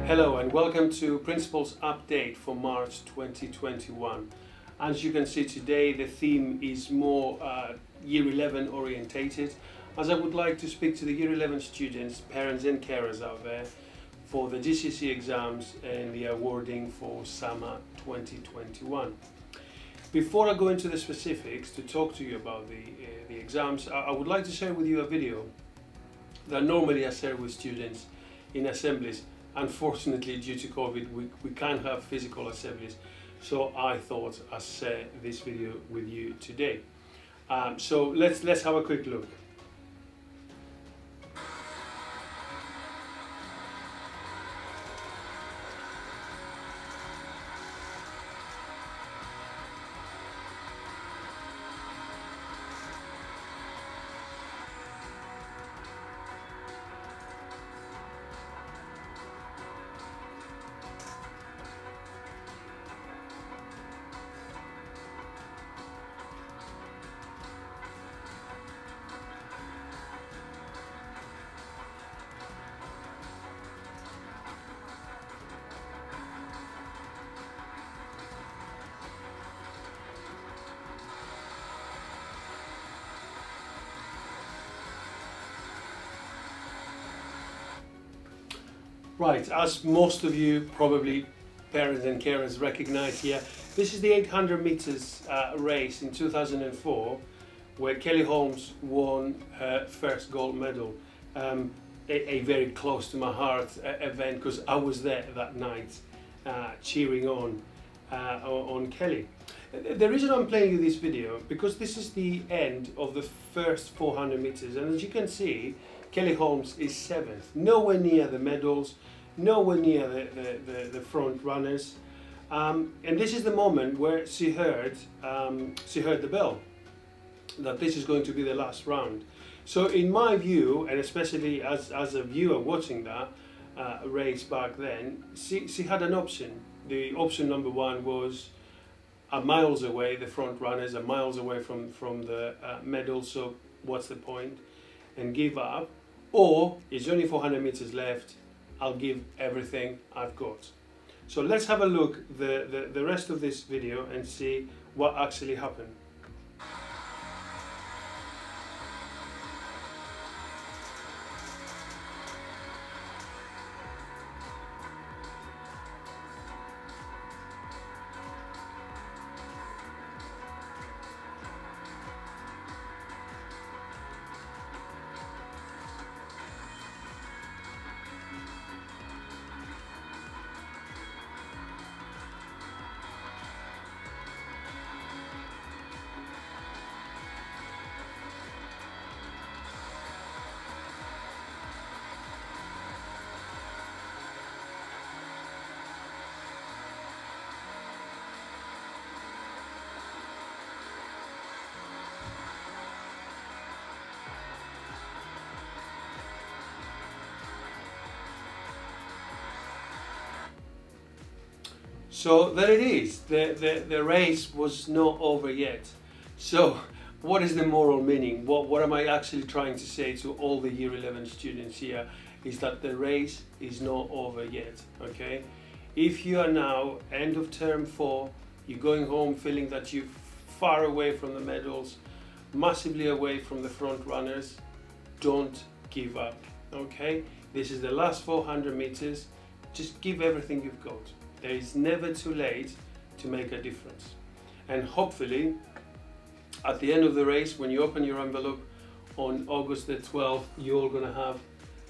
Hello and welcome to Principles Update for March 2021. As you can see today, the theme is more Year 11 orientated, as I would like to speak to the Year 11 students, parents and carers out there for the GCSE exams and the awarding for summer 2021. Before I go into the specifics to talk to you about the exams, I would like to share with you a video that normally I share with students in assemblies. Unfortunately, due to COVID, we can't have physical assemblies, so I thought I'd share this video with you today. So let's have a quick look. Right, as most of you, probably parents and carers, recognize here, this is the 800 meters race in 2004 where Kelly Holmes won her first gold medal. A very close to my heart event because I was there that night cheering on Kelly. The reason I'm playing you this video, because this is the end of the first 400 meters, and as you can see, Kelly Holmes is 7th, nowhere near the medals, nowhere near the front runners, and this is the moment where she heard the bell that this is going to be the last round. So in my view, and especially as a viewer watching that race back then, she had an option. The option number one was miles away, the front runners are miles away from the medal, so what's the point, and give up, or it's only 400 meters left, I'll give everything I've got. So let's have a look the rest of this video and see what actually happened. So there it is, the race was not over yet. So what is the moral meaning? What am I actually trying to say to all the Year 11 students here is that the race is not over yet, okay? If you are now end of term 4, you're going home feeling that you're far away from the medals, massively away from the front runners, don't give up, okay? This is the last 400 meters, just give everything you've got. There is never too late to make a difference. And hopefully, at the end of the race, when you open your envelope on August the 12th, you're all gonna have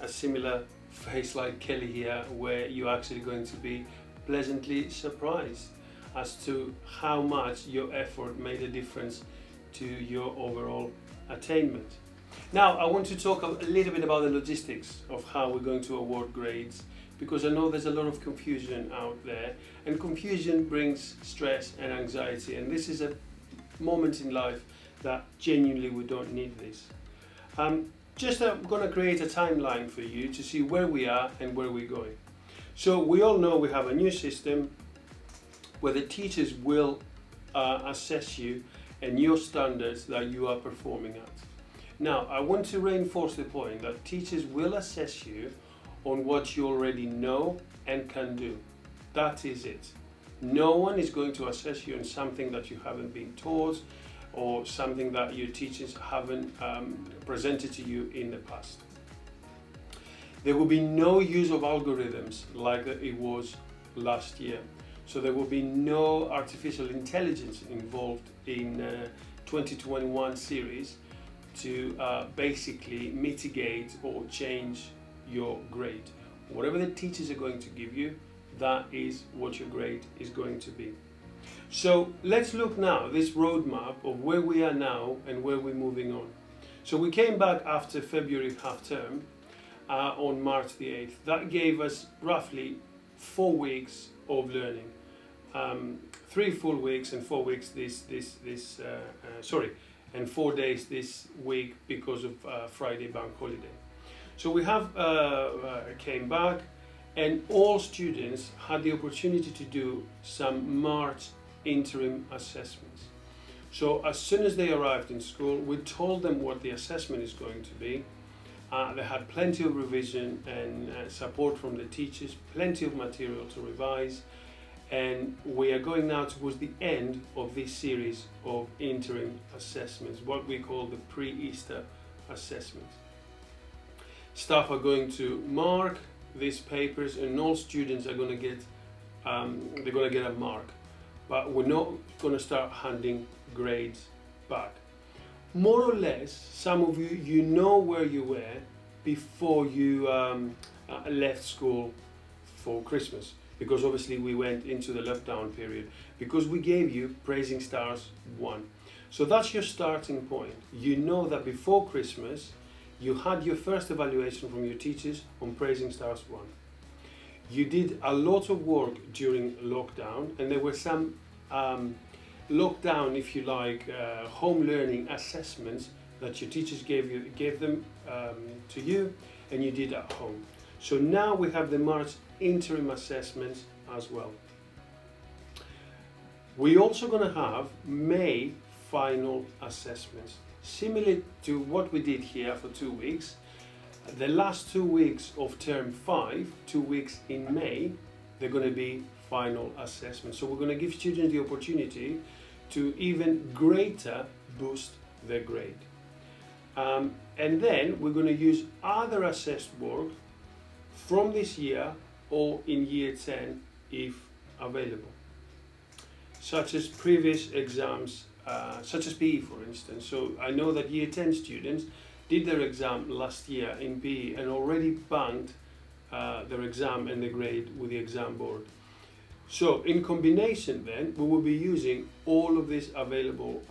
a similar face like Kelly here, where you're actually going to be pleasantly surprised as to how much your effort made a difference to your overall attainment. Now, I want to talk a little bit about the logistics of how we're going to award grades, because I know there's a lot of confusion out there, and confusion brings stress and anxiety, and this is a moment in life that genuinely we don't need this. I'm going to create a timeline for you to see where we are and where we're going. So we all know we have a new system where the teachers will assess you and your standards that you are performing at. Now, I want to reinforce the point that teachers will assess you on what you already know and can do. That is it. No one is going to assess you on something that you haven't been taught or something that your teachers haven't presented to you in the past. There will be no use of algorithms like it was last year. So there will be no artificial intelligence involved in 2021 series to basically mitigate or change your grade. Whatever the teachers are going to give you, that is what your grade is going to be. So let's look now, this roadmap of where we are now and where we're moving on. So we came back after February half term on March the 8th. That gave us roughly 4 weeks of learning. 3 full weeks and 4 weeks and 4 days this week because of Friday bank holiday. So we have came back, and all students had the opportunity to do some March interim assessments. So as soon as they arrived in school, we told them what the assessment is going to be. They had plenty of revision and support from the teachers, plenty of material to revise, and we are going now towards the end of this series of interim assessments, what we call the pre-Easter assessments. Staff are going to mark these papers, and all students are going to get a mark, but we're not going to start handing grades back. More or less, some of you know where you were before you left school for Christmas, because obviously we went into the lockdown period, because we gave you Praising Stars 1. So that's your starting point. You know that before Christmas you had your first evaluation from your teachers on Praising Stars 1. You did a lot of work during lockdown, and there were some lockdown, if you like, home learning assessments that your teachers gave them to you, and you did at home. So now we have the March interim assessments as well. We're also going to have May final assessments, similar to what we did here for 2 weeks. The last 2 weeks of term 5, 2 weeks in May, they're going to be final assessments. So we're going to give students the opportunity to even greater boost their grade. And then we're going to use other assessed work from this year or in year 10 if available, such as previous exams, such as PE for instance. So I know that year 10 students did their exam last year in PE and already banked their exam and the grade with the exam board. So in combination then, we will be using all of this available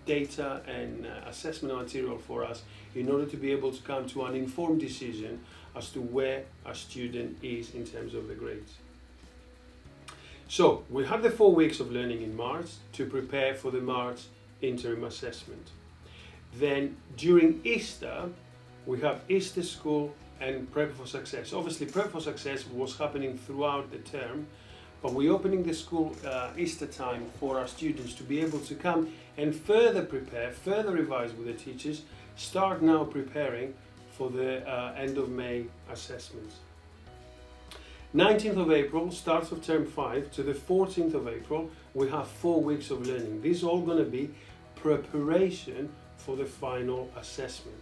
data and assessment material for us in order to be able to come to an informed decision as to where a student is in terms of the grades. So we had the 4 weeks of learning in March to prepare for the March interim assessment. Then during Easter, we have Easter School and Prep for Success. Obviously Prep for Success was happening throughout the term, but we're opening the school Easter time for our students to be able to come and further prepare, further revise with the teachers, start now preparing for the end of May assessments. 19th of April, start of term 5 to the 14th of April, we have 4 weeks of learning. These are all going to be preparation for the final assessment.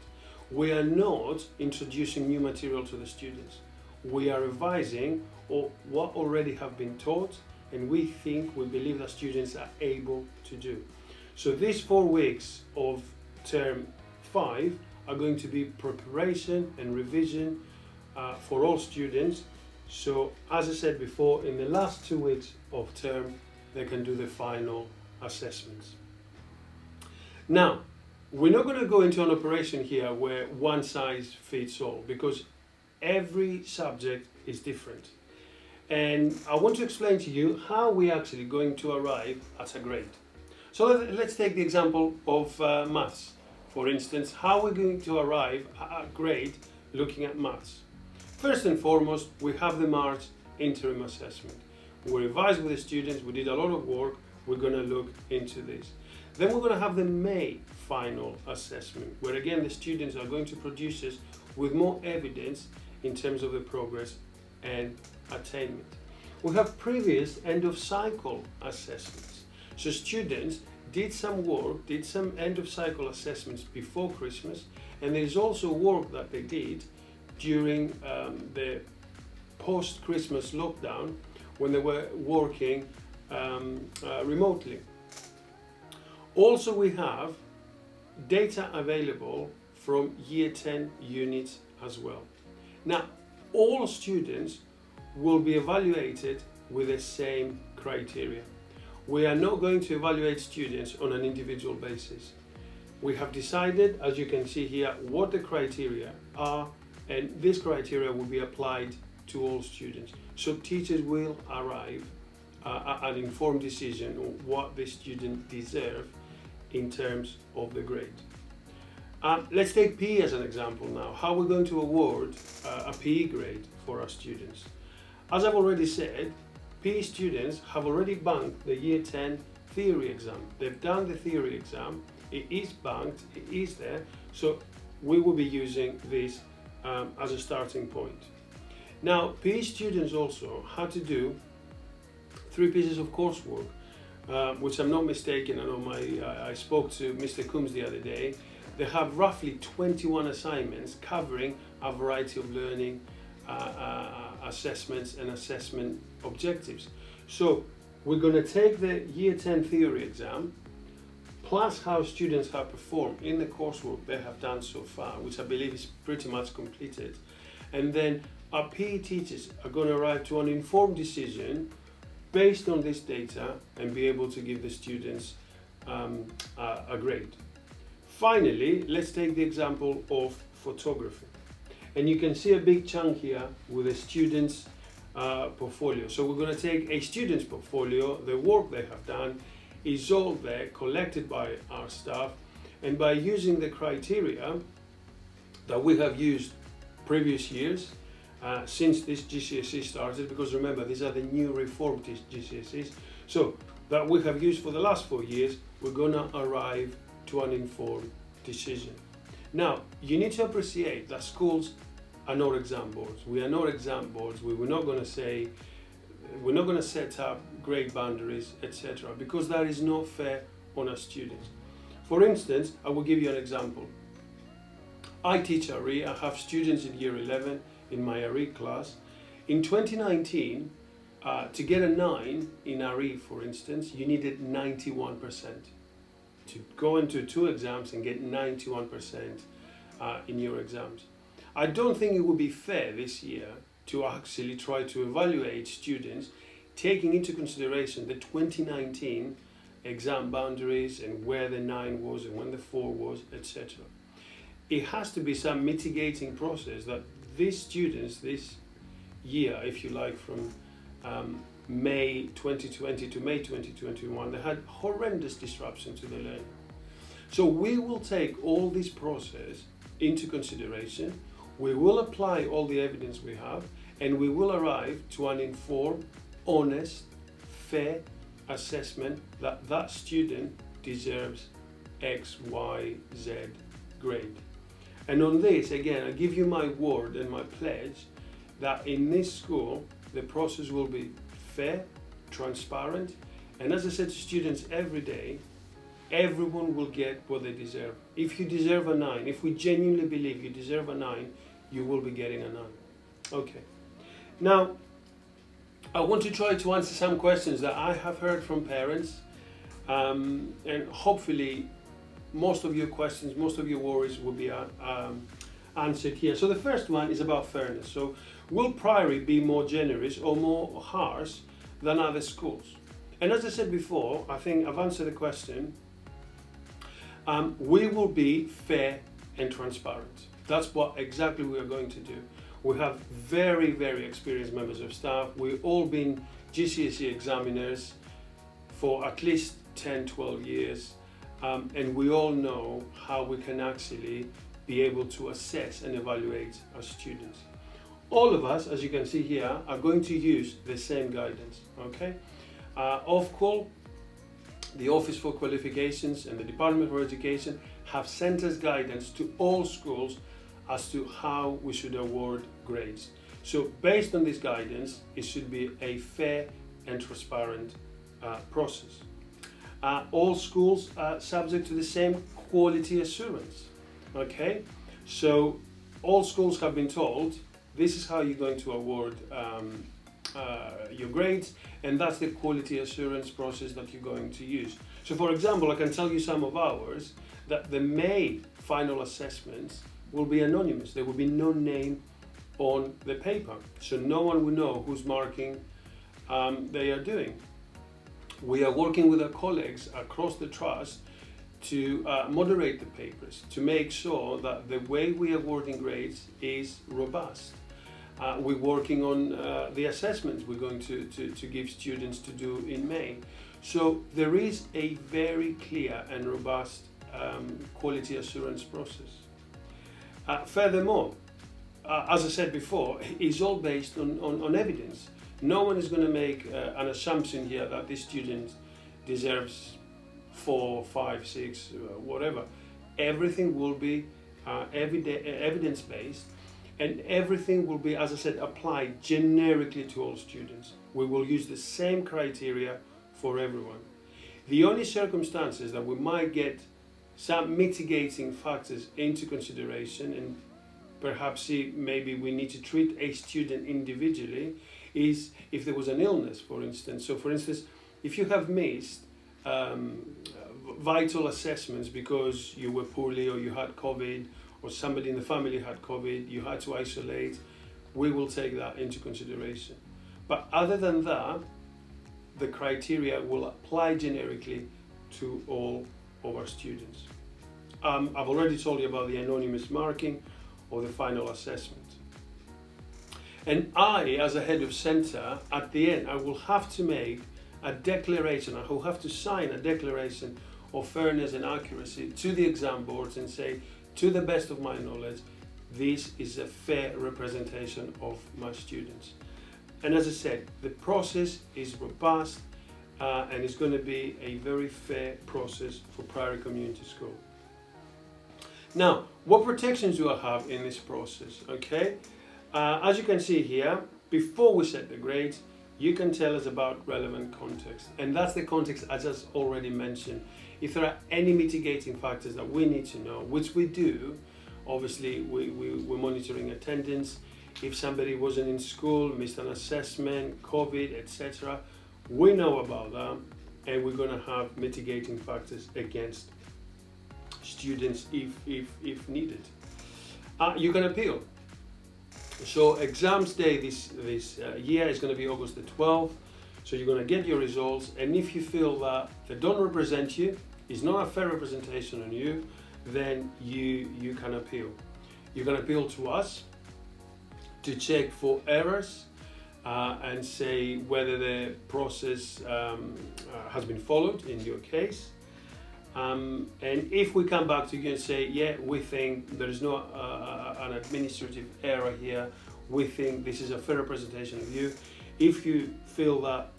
We are not introducing new material to the students. We are revising or what already have been taught, and we believe that students are able to do. So these 4 weeks of term 5 are going to be preparation and revision for all students. So as I said before, in the last 2 weeks of term, they can do the final assessments. Now, we're not going to go into an operation here where one size fits all, because every subject is different. And I want to explain to you how we're actually going to arrive at a grade. So let's take the example of maths. For instance, how we're going to arrive at a grade looking at maths. First and foremost, we have the March interim assessment. We revised with the students, we did a lot of work, we're going to look into this. Then we're going to have the May final assessment, where again the students are going to produce us with more evidence in terms of the progress and attainment. We have previous end of cycle assessments. So students did some work, did some end of cycle assessments before Christmas, and there is also work that they did during the post-Christmas lockdown when they were working remotely. Also, we have data available from Year 10 units as well. Now, all students will be evaluated with the same criteria. We are not going to evaluate students on an individual basis. We have decided, as you can see here, what the criteria are, and this criteria will be applied to all students. So teachers will arrive at an informed decision on what the student deserves in terms of the grade. Let's take PE as an example now. How we're going to award a PE grade for our students. As I've already said, PE students have already banked the Year 10 theory exam. They've done the theory exam, it is banked, it is there, so we will be using this as a starting point. Now, PE students also had to do 3 pieces of coursework, which I'm not mistaken, I spoke to Mr. Coombs the other day. They have roughly 21 assignments covering a variety of learning assessments and assessment objectives. So we're going to take the Year 10 theory exam, plus how students have performed in the coursework they have done so far, which I believe is pretty much completed. And then our PE teachers are going to arrive to an informed decision based on this data and be able to give the students a grade. Finally, let's take the example of photography. And you can see a big chunk here with a student's portfolio. So we're going to take a student's portfolio, the work they have done is all there, collected by our staff, and by using the criteria that we have used previous years, since this GCSE started, because remember, these are the new reformed GCSEs, so that we have used for the last 4 years, we're going to arrive to an informed decision. Now, you need to appreciate that schools are not exam boards. We are not exam boards. We're not going to set up grade boundaries, etc., because that is not fair on our students. For instance, I will give you an example. I teach RE. I have students in year 11 in my RE class. In 2019, to get a 9 in RE, for instance, you needed 91%. To go into 2 exams and get 91% in your exams. I don't think it would be fair this year to actually try to evaluate students taking into consideration the 2019 exam boundaries and where the 9 was and when the 4 was, etc. It has to be some mitigating process that these students this year, if you like, from May 2020 to May 2021, they had horrendous disruption to the learning. So we will take all this process into consideration, we will apply all the evidence we have, and we will arrive to an informed, honest, fair assessment that that student deserves X, Y, Z grade. And on this, again, I give you my word and my pledge that in this school, the process will be fair, transparent, and as I said to students every day, everyone will get what they deserve. If you deserve a 9, if we genuinely believe you deserve a 9, you will be getting a 9. Okay. Now, I want to try to answer some questions that I have heard from parents, and hopefully most of your questions, most of your worries will be answered here. So the first one is about fairness. So will Priory be more generous or more harsh than other schools? And as I said before, I think I've answered the question. We will be fair and transparent. That's what exactly we are going to do. We have very, very experienced members of staff. We've all been GCSE examiners for at least 10, 12 years. And we all know how we can actually be able to assess and evaluate our students. All of us, as you can see here, are going to use the same guidance, okay? Ofqual, the Office for Qualifications and the Department for Education have sent us guidance to all schools as to how we should award grades. So based on this guidance, it should be a fair and transparent process. All schools are subject to the same quality assurance. Okay, so all schools have been told this is how you're going to award your grades, and that's the quality assurance process that you're going to use. So for example, I can tell you some of ours that the May final assessments will be anonymous. There will be no name on the paper, so no one will know whose marking they are doing. We are working with our colleagues across the trust to moderate the papers, to make sure that the way we are awarding grades is robust. We're working on the assessments we're going to give students to do in May. So there is a very clear and robust quality assurance process. Furthermore, as I said before, it's all based on evidence. No one is going to make an assumption here that this student deserves 4, 5, 6, whatever. Everything will be evidence-based, and everything will be, as I said, applied generically to all students. We will use the same criteria for everyone. The only circumstances that we might get some mitigating factors into consideration, and perhaps see maybe we need to treat a student individually, is if there was an illness, for instance. So for instance, if you have missed vital assessments because you were poorly, or you had COVID, or somebody in the family had COVID, you had to isolate, we will take that into consideration. But other than that, the criteria will apply generically to all of our students. I've already told you about the anonymous marking or the final assessment. And I, as a head of centre, at the end, I will have to make a declaration, I will have to sign a declaration of fairness and accuracy to the exam boards and say, to the best of my knowledge, this is a fair representation of my students. And as I said, the process is robust and it's going to be a very fair process for Priory Community School. Now, what protections do I have in this process? Okay, as you can see here, before we set the grades, you can tell us about relevant context, and that's the context I just already mentioned. If there are any mitigating factors that we need to know, which we do, obviously we're monitoring attendance. If somebody wasn't in school, missed an assessment, COVID, etc., we know about that, and we're going to have mitigating factors against students if needed. You can appeal. So exams day this year is going to be August the 12th. So you're going to get your results, and if you feel that they don't represent you, is not a fair representation on you, then you can appeal. You can appeal to us to check for errors and say whether the process has been followed in your case. And if we come back to you and say, yeah, we think there is no an administrative error here, we think this is a fair representation of you. If you feel that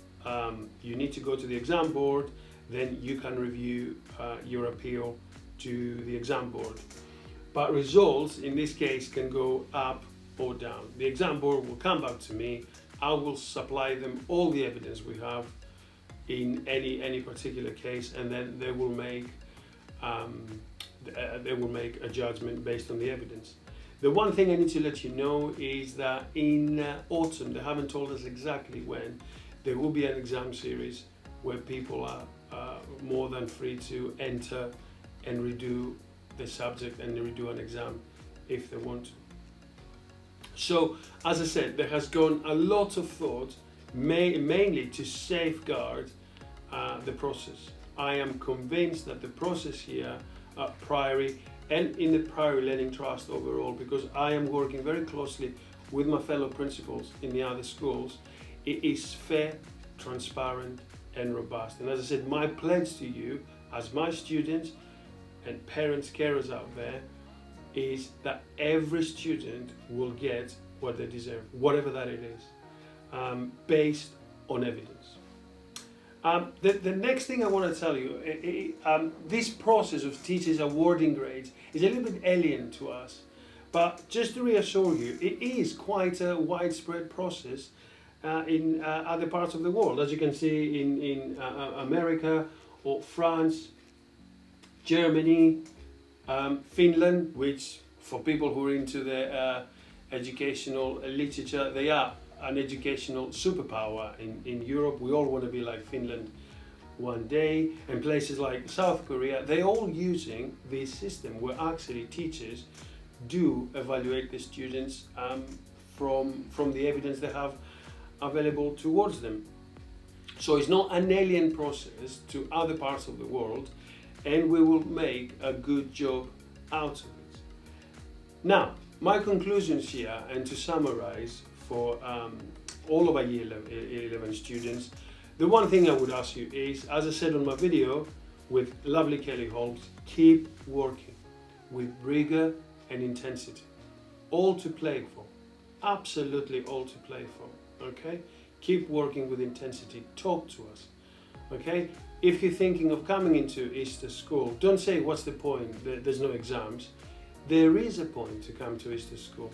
you need to go to the exam board, then you can review your appeal to the exam board. But results in this case can go up or down. The exam board will come back to me. I will supply them all the evidence we have in any particular case, and then they will make a judgment based on the evidence. The one thing I need to let you know is that in autumn, they haven't told us exactly when, there will be an exam series where people are more than free to enter and redo the subject and redo an exam if they want to. So, as I said, there has gone a lot of thought, mainly to safeguard the process. I am convinced that the process here at Priory and in the Priory Learning Trust overall, because I am working very closely with my fellow principals in the other schools, it is fair, transparent and robust. And as I said, my pledge to you as my students and parents, carers out there, is that every student will get what they deserve, whatever that it is, based on evidence. The next thing I want to tell you, this process of teachers awarding grades is a little bit alien to us, But just to reassure you, it is quite a widespread process in other parts of the world, as you can see in America or France, Germany, Finland, which for people who are into the educational literature, they are an educational superpower in Europe. We all want to be like Finland one day. And places like South Korea, they're all using this system where actually teachers do evaluate the students from the evidence they have available towards them. So it's not an alien process to other parts of the world, and we will make a good job out of it. Now, my conclusions here, and to summarize for all of our year 11 students, the one thing I would ask you is, as I said on my video with lovely Kelly Holmes, keep working with rigor and intensity. All to play for. Absolutely all to play for. Okay? Keep working with intensity. Talk to us. Okay? If you're thinking of coming into Easter School, don't say, what's the point? There's no exams. There is a point to come to Easter School.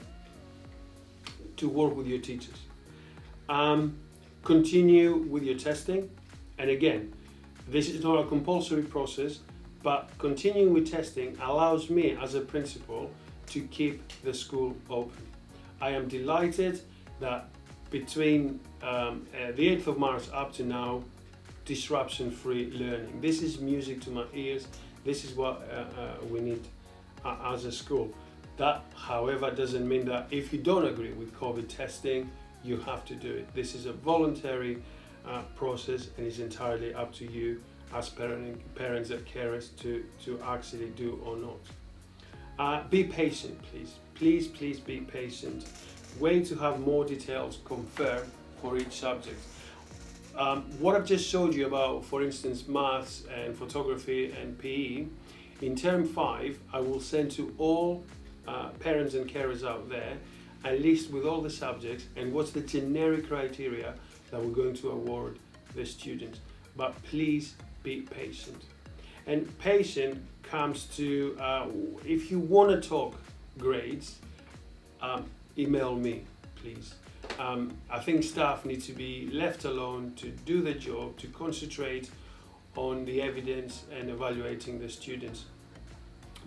To work with your teachers. Continue with your testing. And again, this is not a compulsory process, but continuing with testing allows me as a principal to keep the school open. I am delighted that between the 8th of March up to now, disruption-free learning. This is music to my ears. This is what we need as a school. That, however, doesn't mean that if you don't agree with COVID testing, you have to do it. This is a voluntary process, and it's entirely up to you as parents and carers to actually do or not. Be patient, please. Please be patient. Wait to have more details confirmed for each subject. What I've just showed you about, for instance, maths and photography and PE, in term 5, I will send to all parents and carers out there a list with all the subjects and what's the generic criteria that we're going to award the students. But please be patient. And patient comes to, if you want to talk grades, email me, please. I think staff need to be left alone to do their job, to concentrate on the evidence and evaluating the students.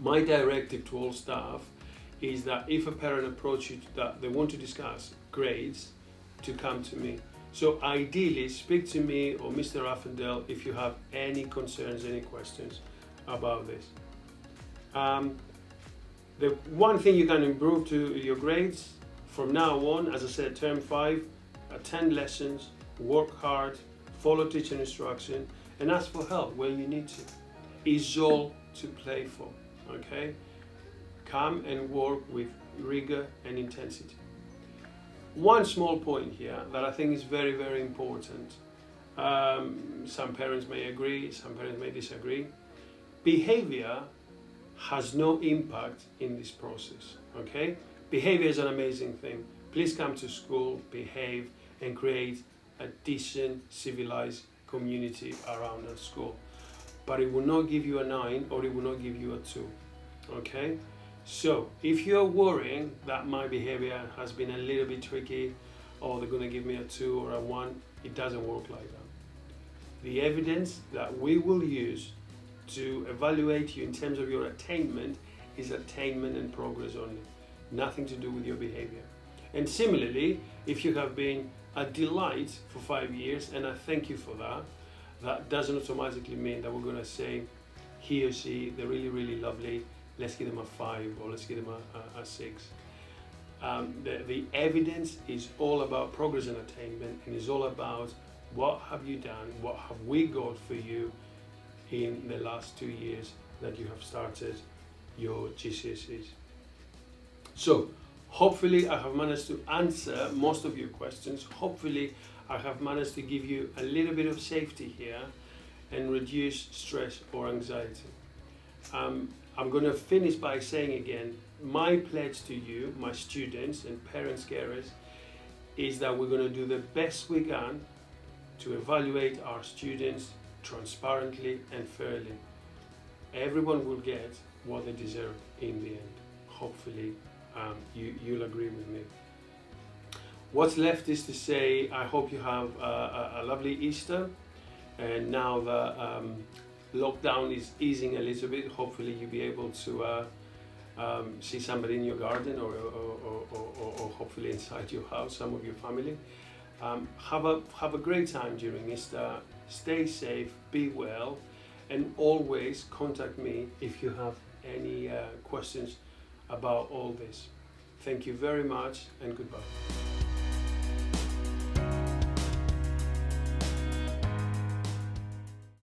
My directive to all staff is that if a parent approaches you that they want to discuss grades, to come to me. So ideally, speak to me or Mr. Affendale if you have any concerns, any questions about this. The one thing you can improve to your grades from now on, as I said, term 5, attend lessons, work hard, follow teacher instruction, and ask for help when you need to. It's all to play for, okay? Come and work with rigor and intensity. One small point here that I think is very, very important. Some parents may agree, some parents may disagree. Behavior has no impact in this process, okay? Behavior is an amazing thing. Please come to school, behave, and create a decent, civilized community around our school. But it will not give you a 9 or it will not give you a 2, okay? So if you're worrying that my behavior has been a little bit tricky, or they're going to give me a 2 or a 1, it doesn't work like that. The evidence that we will use to evaluate you in terms of your attainment is attainment and progress only, nothing to do with your behavior. And similarly, if you have been a delight for 5 years, and I thank you for that, that doesn't automatically mean that we're going to say he or she, they're really, really lovely, let's give them a 5 or let's give them a 6. The evidence is all about progress and attainment, and is all about what have you done, what have we got for you in the last 2 years that you have started your GCSEs. So hopefully I have managed to answer most of your questions. Hopefully I have managed to give you a little bit of safety here and reduce stress or anxiety. I'm going to finish by saying again, my pledge to you, my students and parents, carers, is that we're going to do the best we can to evaluate our students transparently and fairly. Everyone will get what they deserve in the end. Hopefully you'll agree with me. What's left is to say I hope you have a lovely Easter, and now the lockdown is easing a little bit. Hopefully you'll be able to see somebody in your garden, or hopefully inside your house, some of your family. Have a great time during Easter. Stay safe, be well, and always contact me if you have any questions about all this. Thank you very much, and goodbye.